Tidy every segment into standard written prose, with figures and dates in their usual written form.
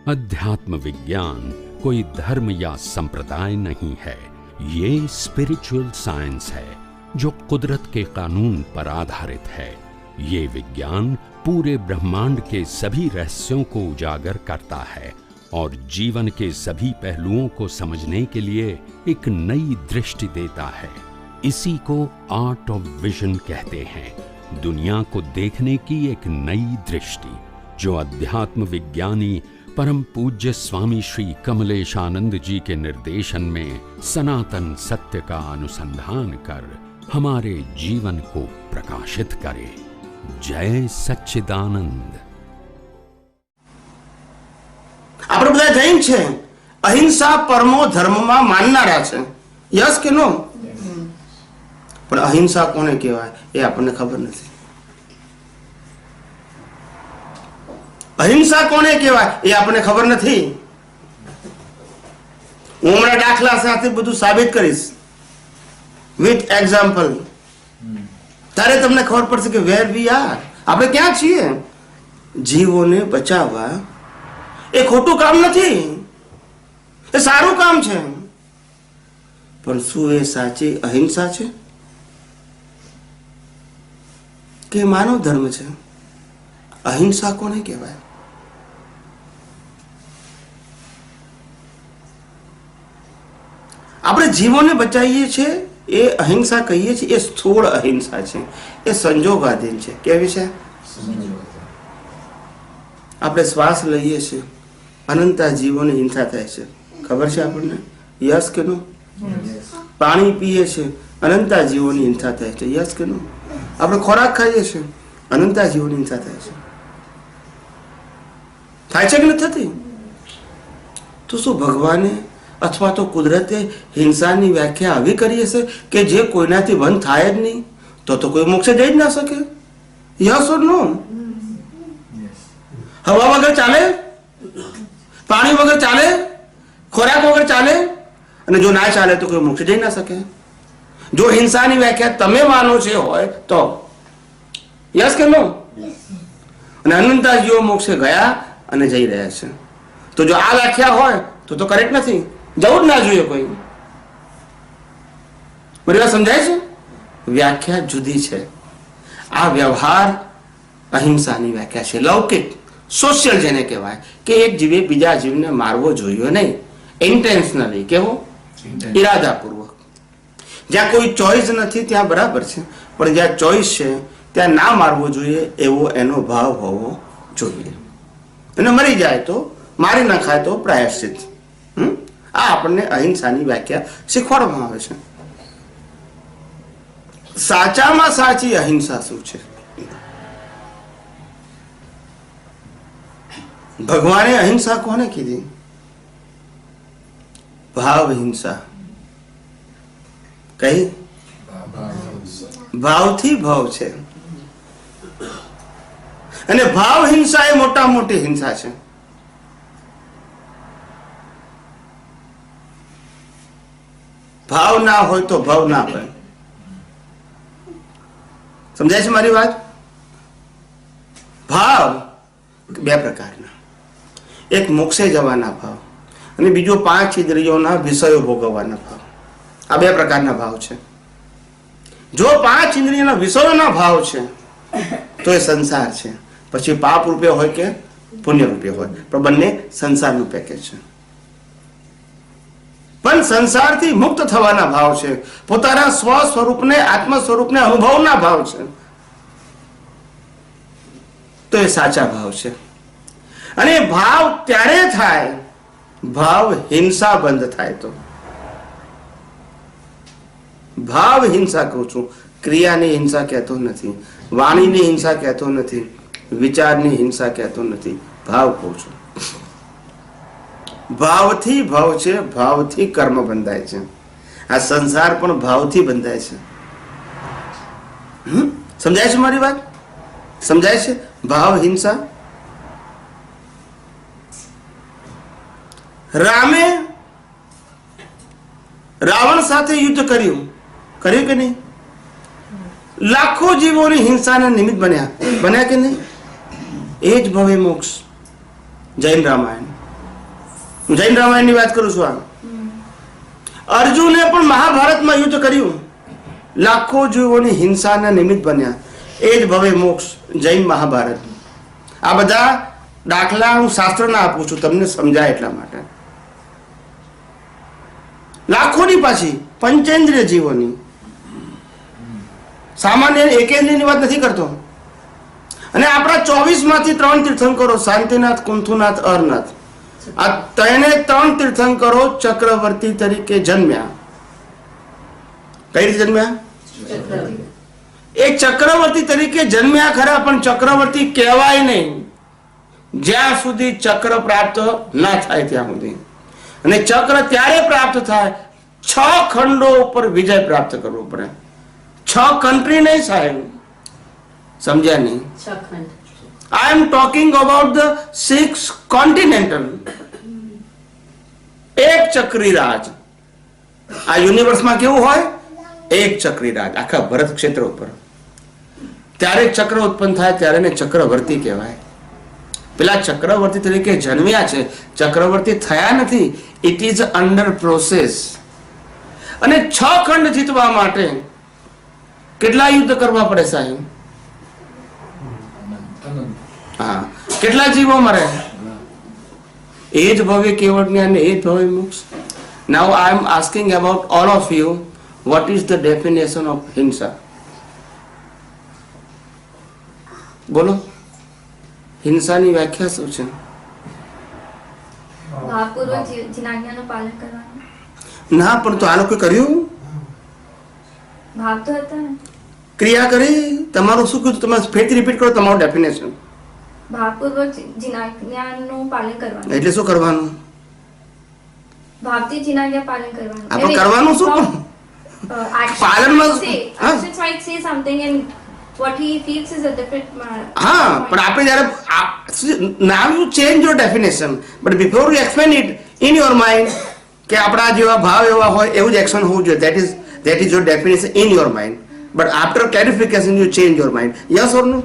अध्यात्म विज्ञान कोई धर्म या संप्रदाय नहीं है, ये स्पिरिचुअल साइंस है जो कुदरत के कानून पर आधारित है। ये विज्ञान पूरे ब्रह्मांड के सभी रहस्यों को उजागर करता है और जीवन के सभी पहलुओं को समझने के लिए एक नई दृष्टि देता है। इसी को आर्ट ऑफ विजन कहते हैं, दुनिया को देखने की एक नई दृष्टि, जो अध्यात्म विज्ञानी परम पूज्य स्वामी श्री कमलेशानंद जी के निर्देशन में सनातन सत्य का अनुसंधान कर हमारे जीवन को प्रकाशित करे। जय सच्चिदानंद। આપણે બધા જૈન છે, અહિંસા પરમો ધર્મમાં માનનારા છે, યસ કે નો? પણ અહિંસા કોને કહેવાય એ આપણને ખબર નથી। અહિંસા કોને કહેવાય એ આપણને ખબર નથી। હું હમણાં દાખલા સાથે બધું સાબિત કરીશ વિથ એક્ઝામ્પલ, ત્યારે તમને ખબર પડશે કે વેર વી આર, આપણે ક્યાં છીએ। જીવોને બચાવવા એ ખોટું કામ નથી, એ સારું કામ છે, પણ શું એ સાચી અહિંસા છે કે માનવ ધર્મ છે? અહિંસા કોને કહેવાય? આપણે જીવોને બચાવીએ છીએ એ અહિંસા કહીએ છીએ, એ સ્થૂળ અહિંસા છે, એ સંજોગાધીન છે। કેવી છે? આપણે શ્વાસ લઈએ છીએ, અનંતા જીવોની હિંસા થાય છે, ખબર છે આપણને? યસ કે નો? પાણી પીએ છીએ, અનંતા જીવોની હિંસા થાય છે, યસ કે નો? આપણે ખોરાક ખાઈએ છીએ, અનંતા જીવોની હિંસા થાય છે, થાય છે કે નથી થતી? તો શું ભગવાને અથવા તો કુદરતે હિંસાની વ્યાખ્યા આવી કરી હશે કે જે કોઈનાથી બંધ થાય જ નહીં? તો કોઈ મોક્ષે જઈ જ ના શકે। યસ ઓર નો? હવા વગર ચાલે, પાણી વગર ચાલે, ખોરાક વગર ચાલે, અને જો ના ચાલે તો કોઈ મોક્ષે જઈ ના શકે। જો હિંસાની વ્યાખ્યા તમે માનો છે હોય તો યસ કે નો? અને અનંતા જીવો મોક્ષે ગયા અને જઈ રહ્યા છે, તો જો આ વ્યાખ્યા હોય તો કરેક્ટ નથી, જવું જ ના જોઈએ કોઈ। મારી વાત સમજાય છે? વ્યાખ્યા જુદી છે। આ વ્યવહાર અહિંસાની વ્યાખ્યા છે, લૌકિક સોશિયલ જેને કહેવાય કે એક જીવે બીજા જીવને મારવો જોઈએ નહીં, ઇન્ટેન્શનલી, કેવો? ઇરાદાપૂર્વક। જ્યાં કોઈ ચોઈસ નથી ત્યાં બરાબર છે, પણ જ્યાં ચોઈસ છે ત્યાં ના મારવો જોઈએ એવો એનો ભાવ હોવો જોઈએ। અને મરી જાય તો, મારી ના ખાય તો પ્રાયશ્ચિત। આ આપણને અહિંસાની વ્યાખ્યા શીખવાડવામાં આવે છે। સાચામાં સાચી અહિંસા શું છે? ભગવાને અહિંસા કોને કીધી? ભાવ હિંસા। કઈ? ભાવથી ભાવ છે, અને ભાવ હિંસા એ મોટા મોટી હિંસા છે। ભાવ ના હોય તો ભાવ ના હોય, સમજાય છે મારી વાત? ભાવ બે પ્રકારના, એક મોક્ષે જવાના ભાવ અને બીજો 5 ઇન્દ્રિયોના વિષયો ભોગવવાના ભાવ। આ બે પ્રકારના ભાવ છે। જો 5 ઇન્દ્રિયોના વિષયોના ભાવ છે તો એ સંસાર છે, પછી પાપ રૂપે હોય કે પુણ્ય રૂપે હોય, પણ બંને સંસારનું પેકેજ છે। પણ સંસારથી મુક્ત થવાના ભાવ છે, પોતાના સ્વ સ્વરૂપને, આત્મ સ્વરૂપને અનુભવના ભાવ છે, તો એ સાચા ભાવ છે। અને ભાવ ત્યારે થાય, ભાવ હિંસા બંધ થાય તો। ભાવ હિંસા કહું છું, ક્રિયાની હિંસા કહેતો નથી, વાણીની હિંસા કહેતો નથી, વિચારની હિંસા કહેતો નથી, ભાવ કહું છું। ભાવથી ભાવ છે, ભાવથી કર્મ બંધાય છે। આ સંસાર પણ ભાવથી બંધાય છે। સમજાય છે મારી વાત? સમજાય છે? ભાવ હિંસા। રામે રાવણ સાથે યુદ્ધ કર્યું કે નહીં? લાખો જીવોની હિંસાના નિમિત્ત બન્યા કે નહીં? એ જ ભવે મોક્ષ। જૈન રામાયણ હું જૈન રામાયણની વાત કરું છું. અર્જુને પણ મહાભારતમાં યુદ્ધ કર્યું, લાખો જીવોની હિંસાના નિમિત્ત બન્યા. એ જ ભવે મોક્ષ, જૈન મહાભારત. આ બધા દાખલા હું શાસ્ત્રના આપું છું તમને સમજાય એટલા માટે. લાખોની પાછી પંચેન્દ્રિય જીવોની, સામાન્ય એકેન્દ્રિયની વાત નથી કરતો. અને આપણા 24 માંથી 3 તીર્થંકરો, શાંતિનાથ, કુંથુનાથ, અરનાથ, આ ત્રણ તીર્થંકરો ચક્રવર્તી તરીકે જન્મ્યા. કઈ રીતે જન્મ્યા? એ ચક્રવર્તી તરીકે જન્મ્યા ખરા, પણ ચક્રવર્તી કહેવાય નહીં જ્યાં સુધી ચક્ર પ્રાપ્ત ના થાય ત્યાં સુધી. અને ચક્ર ત્યારે પ્રાપ્ત થાય 6 ખંડો ઉપર વિજય પ્રાપ્ત કરવો પડે. 6 કન્ટ્રી નહીં સાહેબ, સમજ્યા નહીં? I am talking about the 6 continental. એક ચક્રી રાજ. આ યુનિવર્સમાં કેવું હોય? એક ચક્રી રાજ આખા ભરત ક્ષેત્ર ઉપર. ત્યારે ચક્ર ઉત્પન્ન થાય ત્યારે એને ચક્રવર્તી કહેવાય. પેલા ચક્રવર્તી તરીકે જન્મ્યા છે, ચક્રવર્તી થયા નથી. It is under process. અને 6 ખંડ જીતવા માટે કેટલા યુદ્ધ કરવા પડે સાહેબ? હા, કેટલા જીવો મરે? એ જ ભવ્ય કેવળ જ્ઞાન, એ જ ભવ્ય મોક્ષ. Now I am asking about all of you, what is the definition of hinsa? બોલો, હિંસાની વ્યાખ્યા શું છે? ભાવપૂર્વક જીનાજ્ઞાનું પાલન કરવાનું. ના, પણ તો આ લોકો કર્યું, ભાવ તો હતા ને, ક્રિયા કરી. તમારું શું કીધું? તમે ફરીથી રિપીટ કરો તમારું ડેફિનેશન. ભાવપૂર્વક જીનાજ્ઞાનું પાલન કરવાનું. એટલે શું કરવાનું? ભાવથી જીનાજ્ઞા પાલન કરવાનું. આપણે કરવાનું શું? પાલનમાં actions might say something and what he feels is a different હા, પણ આપણે જ્યારે now you change your definition, but before you explain it in your mind કે આપણા જેવા ભાવ એવા હોય એવું જ એક્શન હોવું જોઈએ. that is your definition in your mind, but after clarification you change your mind. Yes or no?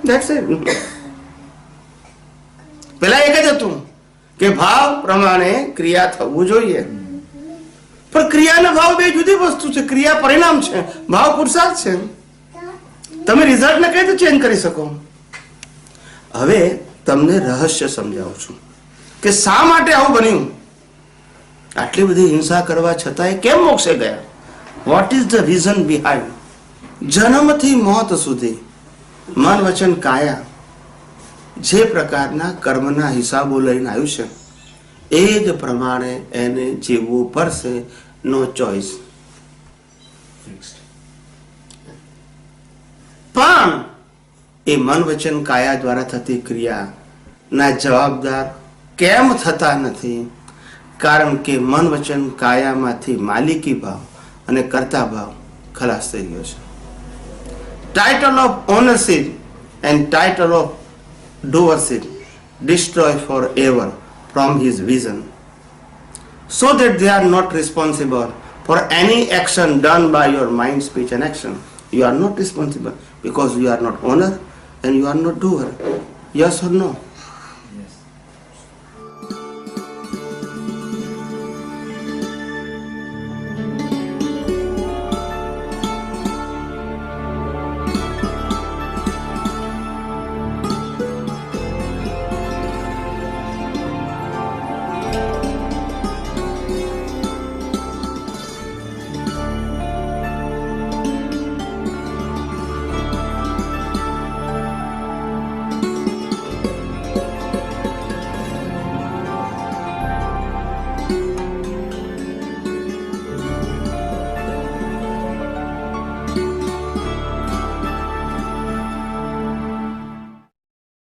That's it. પેલા એક જ હતું કે ભાવ પ્રમાણે ક્રિયા થવું જોઈએ, પણ ક્રિયા અને ભાવ બે જુદી વસ્તુ છે. ક્રિયા પરિણામ છે, ભાવ પુરુષાર્થ છે. તમે રિઝલ્ટને કઈ રીતે ચેન્જ કરી શકો? હવે તમને રહસ્ય સમજાવું છું કે શા માટે આવું બન્યું. આટલી બધી હિંસા કરવા છતાંય કેમ મોક્ષે ગયા? What is the reason behind? જન્મથી મોત સુધી મન વચન કાયા જે પ્રકારના કર્મના હિસાબો લઈને આવ્યું છે એ જ પ્રમાણે એને જીવવું પડશે. નો ચોઇસ. પણ એ મન વચન કાયા દ્વારા થતી ક્રિયાના જવાબદાર કેમ થતા નથી? કારણ કે મન વચન કાયામાંથી માલિકી ભાવ અને કર્તા ભાવ ખલાસ થઈ ગયો છે. Title of ownership and title of doership destroy forever from his vision, so that they are not responsible for any action done by your mind, speech and action. You are not responsible because you are not owner and you are not doer. Yes or no?